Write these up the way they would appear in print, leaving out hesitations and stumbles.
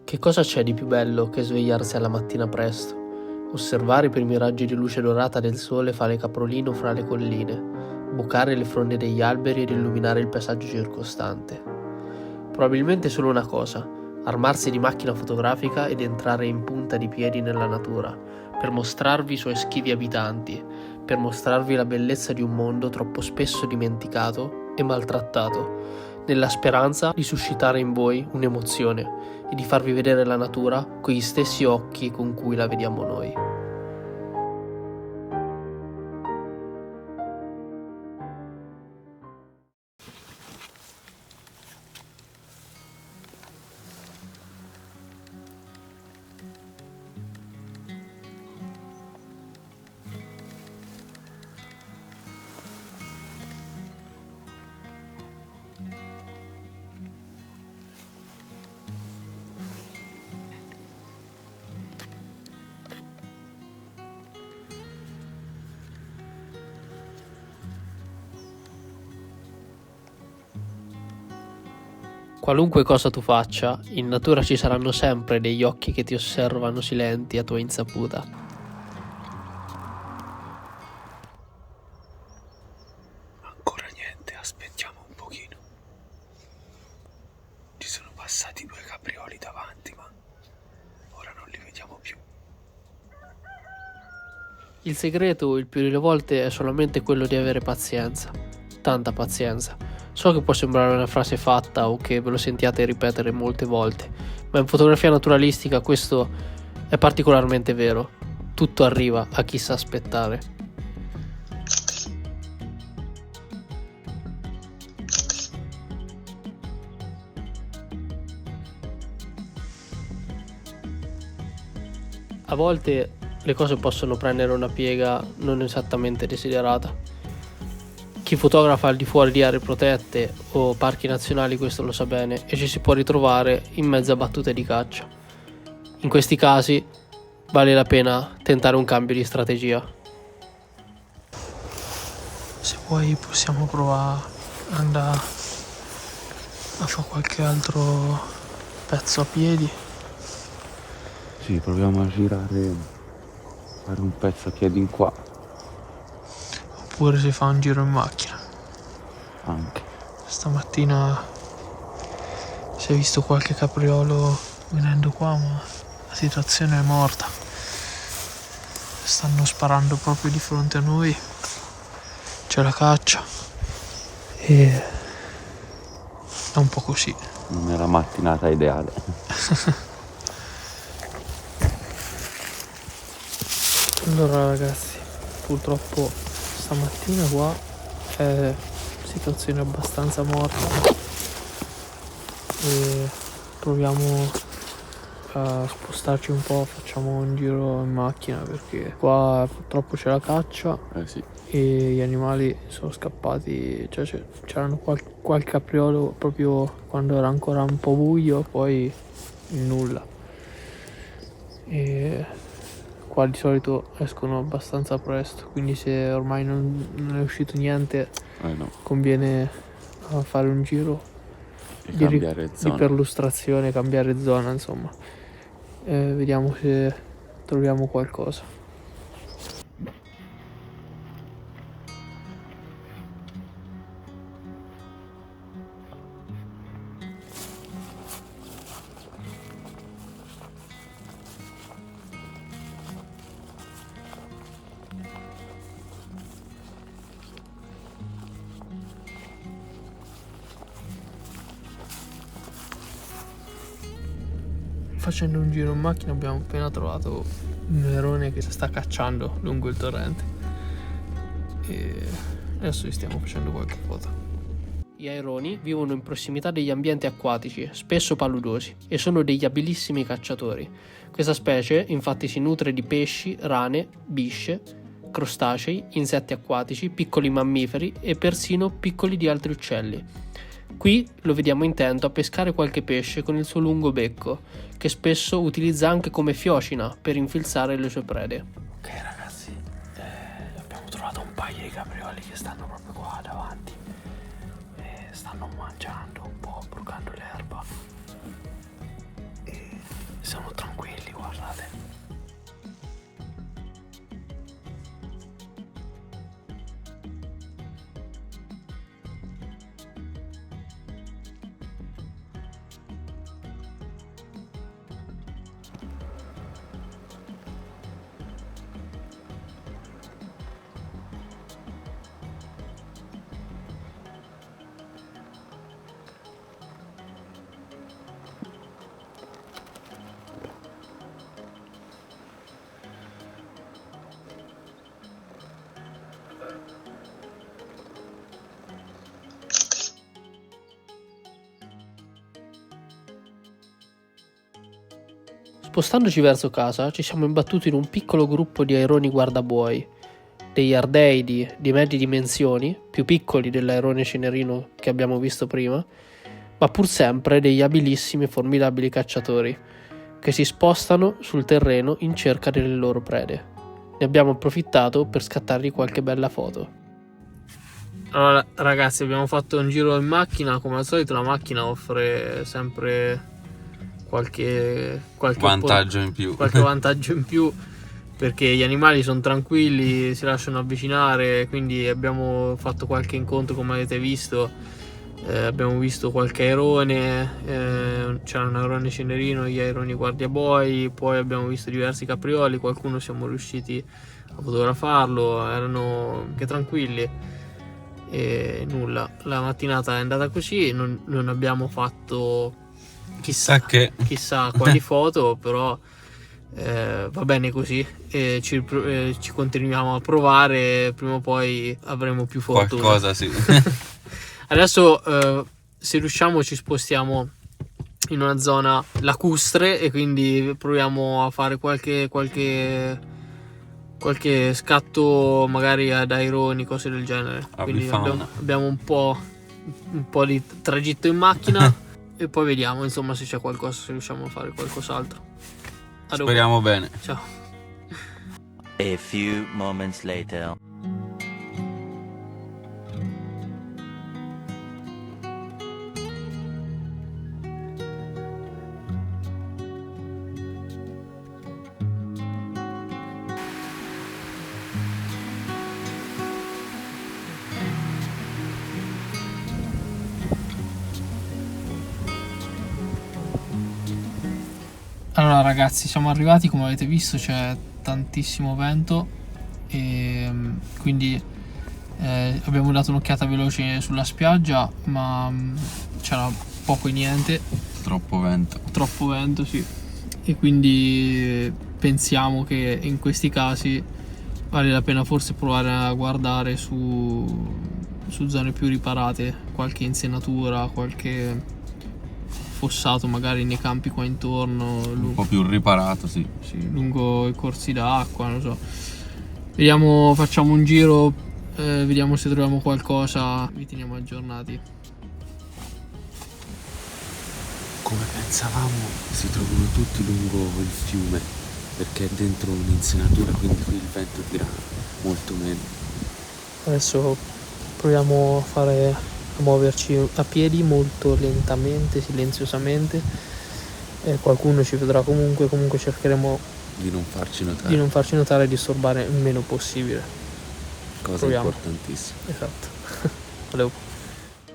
Che cosa c'è di più bello che svegliarsi alla mattina presto, osservare i primi raggi di luce dorata del sole fare capolino fra le colline, bucare le fronde degli alberi ed illuminare il paesaggio circostante? Probabilmente solo una cosa: armarsi di macchina fotografica ed entrare in punta di piedi nella natura, per mostrarvi i suoi schivi abitanti, per mostrarvi la bellezza di un mondo troppo spesso dimenticato e maltrattato, nella speranza di suscitare in voi un'emozione e di farvi vedere la natura con gli stessi occhi con cui la vediamo noi. Qualunque cosa tu faccia, in natura ci saranno sempre degli occhi che ti osservano silenti a tua insaputa. Ancora niente, aspettiamo un pochino. Ci sono passati 2 caprioli davanti, ma ora non li vediamo più. Il segreto, il più delle volte, è solamente quello di avere pazienza. Tanta pazienza. So che può sembrare una frase fatta o che ve lo sentiate ripetere molte volte, ma in fotografia naturalistica questo è particolarmente vero. Tutto arriva a chi sa aspettare. A volte le cose possono prendere una piega non esattamente desiderata. Chi fotografa al di fuori di aree protette o parchi nazionali questo lo sa bene e ci si può ritrovare in mezzo a battute di caccia. In questi casi vale la pena tentare un cambio di strategia. Se vuoi possiamo provare ad andare a fare qualche altro pezzo a piedi. Sì, proviamo a girare, fare un pezzo a piedi in qua. Oppure si fa un giro in macchina. Anche. Stamattina si è visto qualche capriolo venendo qua, ma la situazione è morta. Stanno sparando proprio di fronte a noi. C'è la caccia. E è un po' così. Non è la mattinata ideale. Allora ragazzi, purtroppo stamattina qua è situazione abbastanza morta e proviamo a spostarci un po', facciamo un giro in macchina perché qua purtroppo c'è la caccia Sì. e gli animali sono scappati, cioè c'erano qualche capriolo proprio quando era ancora un po' buio, poi il nulla. E qua di solito escono abbastanza presto, quindi se ormai non è uscito niente, No. conviene fare un giro E cambiare di zona. perlustrazione, cambiare zona, insomma. Vediamo se troviamo qualcosa. Facendo un giro in macchina abbiamo appena trovato un nerone che si sta cacciando lungo il torrente e adesso gli stiamo facendo qualche foto. Gli aironi vivono in prossimità degli ambienti acquatici, spesso paludosi, e sono degli abilissimi cacciatori. Questa specie infatti si nutre di pesci, rane, bisce, crostacei, insetti acquatici, piccoli mammiferi e persino piccoli di altri uccelli. Qui lo vediamo intento a pescare qualche pesce con il suo lungo becco, che spesso utilizza anche come fiocina per infilzare le sue prede. Ok ragazzi, abbiamo trovato un paio di caprioli che stanno proprio qua davanti e stanno mangiando un po', brucando l'erba e Siamo tranquilli, guardate. Spostandoci verso casa, ci siamo imbattuti in un piccolo gruppo di aironi guardabuoi, degli ardeidi di medie dimensioni, più piccoli dell'airone cenerino che abbiamo visto prima, ma pur sempre degli abilissimi e formidabili cacciatori, che si spostano sul terreno in cerca delle loro prede. Ne abbiamo approfittato per scattargli qualche bella foto. Allora ragazzi, abbiamo fatto un giro in macchina. Come al solito la macchina offre sempre qualche vantaggio in più. Qualche vantaggio in più, perché gli animali sono tranquilli, si lasciano avvicinare, quindi abbiamo fatto qualche incontro, come avete visto. Abbiamo visto qualche airone, c'era un airone cenerino, gli aironi guardiaboi, poi abbiamo visto diversi caprioli, qualcuno siamo riusciti a fotografarlo, erano anche tranquilli. E nulla, la mattinata è andata così, non abbiamo fatto chissà quali foto, però va bene così, ci continuiamo a provare, prima o poi avremo più fortuna. Qualcosa sì. Adesso se riusciamo ci spostiamo in una zona lacustre e quindi proviamo a fare qualche scatto magari ad aironi, cose del genere. Quindi abbiamo un po' di tragitto in macchina e poi vediamo insomma se c'è qualcosa, se riusciamo a fare qualcos'altro. Speriamo bene. Ciao. A few moments later. Allora ragazzi, siamo arrivati, come avete visto c'è tantissimo vento e quindi abbiamo dato un'occhiata veloce sulla spiaggia, ma c'era poco e niente. Troppo vento, sì. E quindi pensiamo che in questi casi vale la pena forse provare a guardare su zone più riparate, qualche insenatura, qualche fossato magari nei campi qua intorno, un po' più riparato, sì, lungo i corsi d'acqua, non so. Vediamo, facciamo un giro, vediamo se troviamo qualcosa, vi teniamo aggiornati. Come pensavamo si trovano tutti lungo il fiume, perché è dentro un'insenatura, quindi qui il vento tira molto meno. Adesso proviamo a muoverci a piedi molto lentamente, silenziosamente. Qualcuno ci vedrà comunque cercheremo di non farci notare e disturbare il meno possibile. Cosa Proviamo. Importantissima. Esatto. Volevo.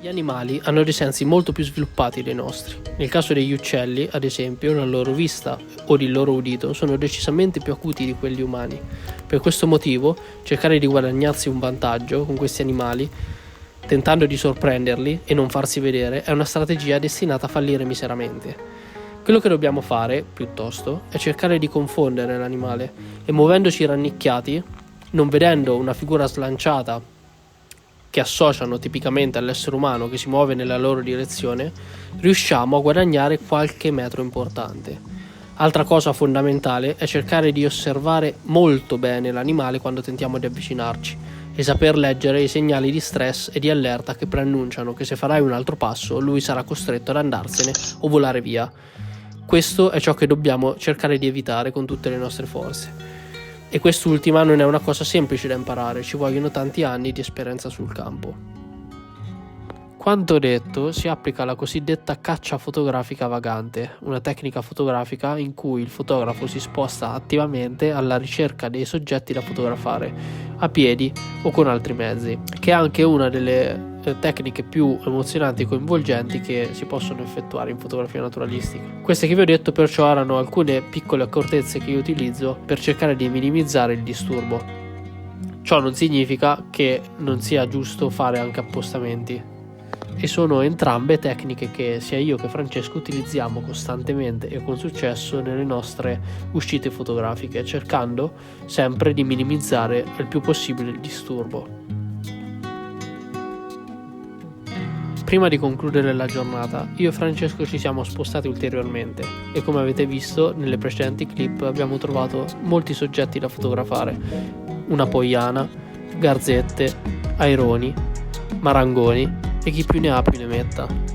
Gli animali hanno dei sensi molto più sviluppati dei nostri. Nel caso degli uccelli, ad esempio, la loro vista o il loro udito sono decisamente più acuti di quelli umani. Per questo motivo, cercare di guadagnarsi un vantaggio con questi animali, tentando di sorprenderli e non farsi vedere, è una strategia destinata a fallire miseramente. Quello che dobbiamo fare, piuttosto, è cercare di confondere l'animale e, muovendoci rannicchiati, non vedendo una figura slanciata che associano tipicamente all'essere umano che si muove nella loro direzione, riusciamo a guadagnare qualche metro importante. Altra cosa fondamentale è cercare di osservare molto bene l'animale quando tentiamo di avvicinarci e saper leggere i segnali di stress e di allerta che preannunciano che se farai un altro passo lui sarà costretto ad andarsene o volare via. Questo è ciò che dobbiamo cercare di evitare con tutte le nostre forze. E quest'ultima non è una cosa semplice da imparare, ci vogliono tanti anni di esperienza sul campo. Quanto detto si applica la cosiddetta caccia fotografica vagante, una tecnica fotografica in cui il fotografo si sposta attivamente alla ricerca dei soggetti da fotografare, a piedi o con altri mezzi, che è anche una delle tecniche più emozionanti e coinvolgenti che si possono effettuare in fotografia naturalistica. Queste che vi ho detto perciò erano alcune piccole accortezze che io utilizzo per cercare di minimizzare il disturbo. Ciò non significa che non sia giusto fare anche appostamenti, e sono entrambe tecniche che sia io che Francesco utilizziamo costantemente e con successo nelle nostre uscite fotografiche, cercando sempre di minimizzare il più possibile il disturbo. Prima di concludere la giornata, io e Francesco ci siamo spostati ulteriormente e come avete visto nelle precedenti clip abbiamo trovato molti soggetti da fotografare: una poiana, garzette, aironi, marangoni e chi più ne ha più ne metta.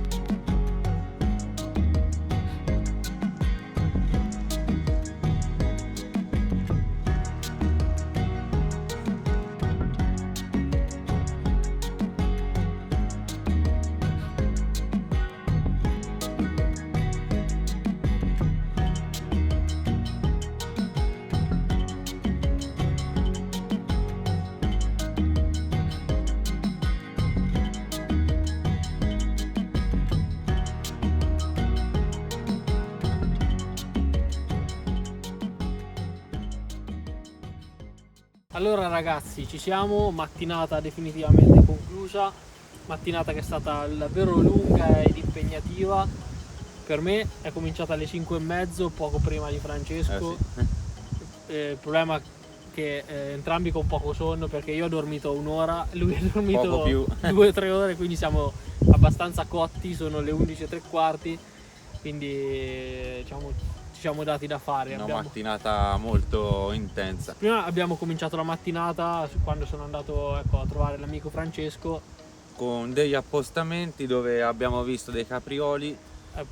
Allora ragazzi, ci siamo, mattinata definitivamente conclusa, mattinata che è stata davvero lunga ed impegnativa. Per me è cominciata alle 5:30, poco prima di Francesco. Il problema è che entrambi con poco sonno, perché io ho dormito un'ora, lui ha dormito 2 o 3 ore, quindi siamo abbastanza cotti, sono le 11:15, quindi diciamo ci siamo dati da fare. Una mattinata molto intensa. Prima abbiamo cominciato la mattinata quando sono andato a trovare l'amico Francesco con degli appostamenti dove abbiamo visto dei caprioli.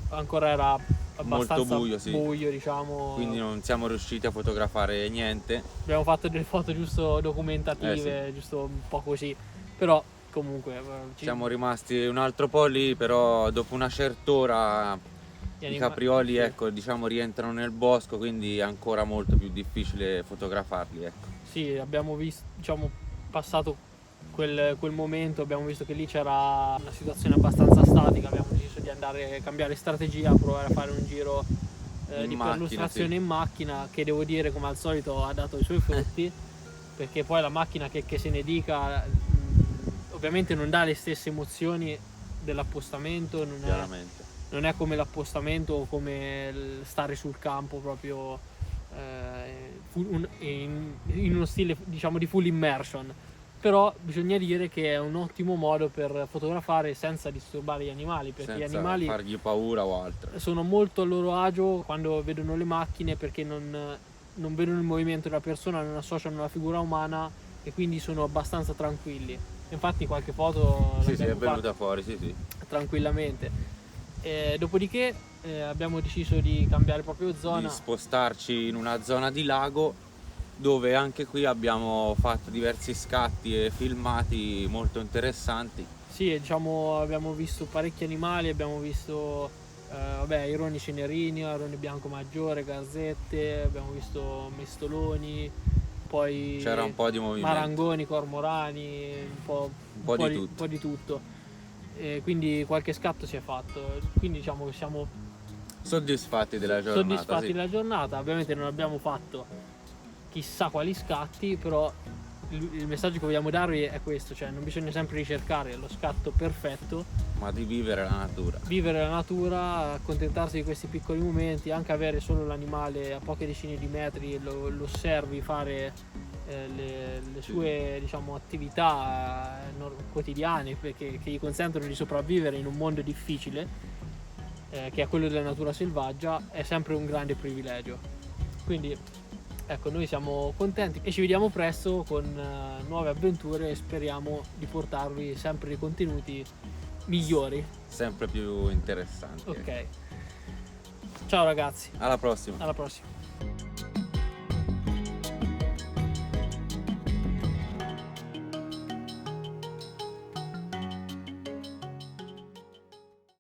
Ancora era abbastanza molto buio, sì. Buio, diciamo. Quindi non siamo riusciti a fotografare niente. Abbiamo fatto delle foto giusto documentative, sì. Giusto un po' così. Però comunque siamo rimasti un altro po' lì, però dopo una certa ora i caprioli, sì, ecco, diciamo rientrano nel bosco, quindi è ancora molto più difficile fotografarli, ecco. Sì, abbiamo visto, diciamo, passato quel momento, abbiamo visto che lì c'era una situazione abbastanza statica, abbiamo deciso di andare a cambiare strategia, provare a fare un giro di perlustrazione, sì, in macchina, che devo dire come al solito ha dato i suoi frutti, perché poi la macchina che se ne dica ovviamente non dà le stesse emozioni dell'appostamento, non è come l'appostamento o come stare sul campo proprio in uno stile, diciamo, di full immersion. Però bisogna dire che è un ottimo modo per fotografare senza disturbare gli animali, perché senza gli animali fargli paura o altro. Sono molto a loro agio quando vedono le macchine, perché non vedono il movimento della persona, non associano la figura umana e quindi sono abbastanza tranquilli. Infatti qualche foto sì, è venuta fuori, sì. Tranquillamente. Dopodiché abbiamo deciso di cambiare proprio zona, di spostarci in una zona di lago, dove anche qui abbiamo fatto diversi scatti e filmati molto interessanti. Sì, diciamo abbiamo visto parecchi animali, abbiamo visto aironi cenerini, airone bianco maggiore, garzette, abbiamo visto mestoloni, poi c'era un po' di movimento, marangoni, cormorani, un po' di tutto. Quindi qualche scatto si è fatto, quindi diciamo che siamo soddisfatti della giornata. Della giornata. Ovviamente non abbiamo fatto chissà quali scatti, però il messaggio che vogliamo darvi è questo, cioè non bisogna sempre ricercare lo scatto perfetto, ma di vivere la natura, accontentarsi di questi piccoli momenti, anche avere solo l'animale a poche decine di metri, lo osservi fare le sue, diciamo, attività quotidiane che gli consentono di sopravvivere in un mondo difficile, che è quello della natura selvaggia, è sempre un grande privilegio. Quindi ecco, noi siamo contenti e ci vediamo presto con nuove avventure e speriamo di portarvi sempre dei contenuti migliori, sempre più interessanti. Ok, ciao ragazzi, alla prossima. Alla prossima.